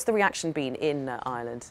What's the reaction been in Ireland?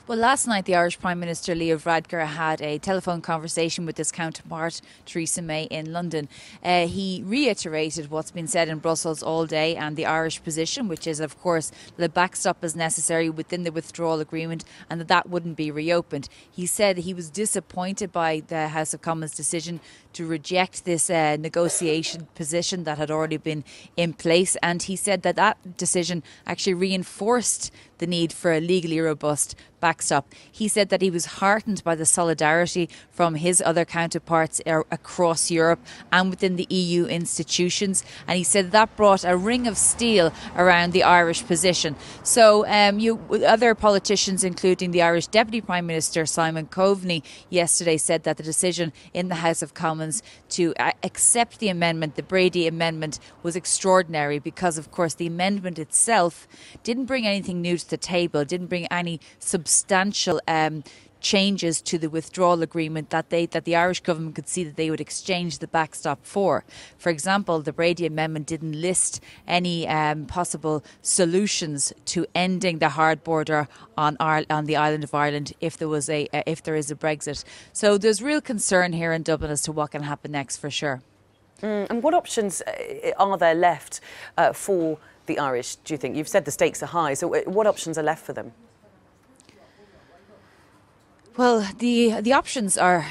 Well, last night the Irish Prime Minister Leo Varadkar had a telephone conversation with his counterpart Theresa May in London. He reiterated what's been said in Brussels all day and the Irish position, which is, of course, that a backstop is necessary within the withdrawal agreement and that wouldn't be reopened. He said he was disappointed by the House of Commons decision to reject this negotiation position that had already been in place, and he said that that decision actually reinforced the need for a legally robust backstop. He said that he was heartened by the solidarity from his other counterparts across Europe and within the EU institutions, and he said that brought a ring of steel around the Irish position. So other politicians, including the Irish Deputy Prime Minister Simon Coveney, yesterday said that the decision in the House of Commons to accept the amendment, the Brady Amendment, was extraordinary because, of course, the amendment itself didn't bring anything new to the table, didn't bring any substantial changes to the withdrawal agreement that the Irish government could see that they would exchange the backstop for. For example, the Brady Amendment didn't list any possible solutions to ending the hard border on the island of Ireland if there is a Brexit. So there's real concern here in Dublin as to what can happen next, for sure. And what options are there left for the Irish, do you think? You've said the stakes are high, so what options are left for them? Well, the options are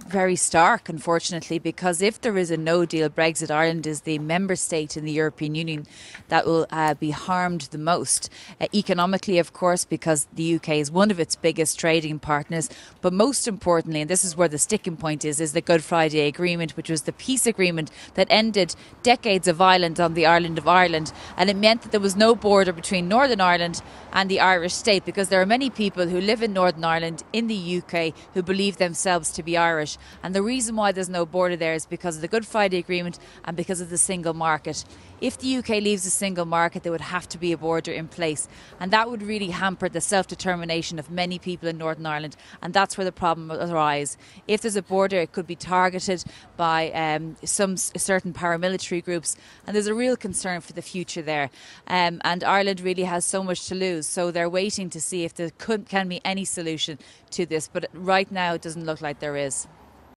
very stark, unfortunately, because if there is a no-deal Brexit, Ireland is the member state in the European Union that will be harmed the most. Economically, of course, because the UK is one of its biggest trading partners, but most importantly, and this is where the sticking point is the Good Friday Agreement, which was the peace agreement that ended decades of violence on the island of Ireland, and it meant that there was no border between Northern Ireland and the Irish state, because there are many people who live in Northern Ireland in the UK who believe themselves to be Irish. And the reason why there's no border there is because of the Good Friday Agreement and because of the single market. If the UK leaves the single market, there would have to be a border in place. And that would really hamper the self-determination of many people in Northern Ireland. And that's where the problem arises. If there's a border, it could be targeted by some certain paramilitary groups. And there's a real concern for the future there. And Ireland really has so much to lose. So they're waiting to see if there can be any solution to this. But right now, it doesn't look like there is.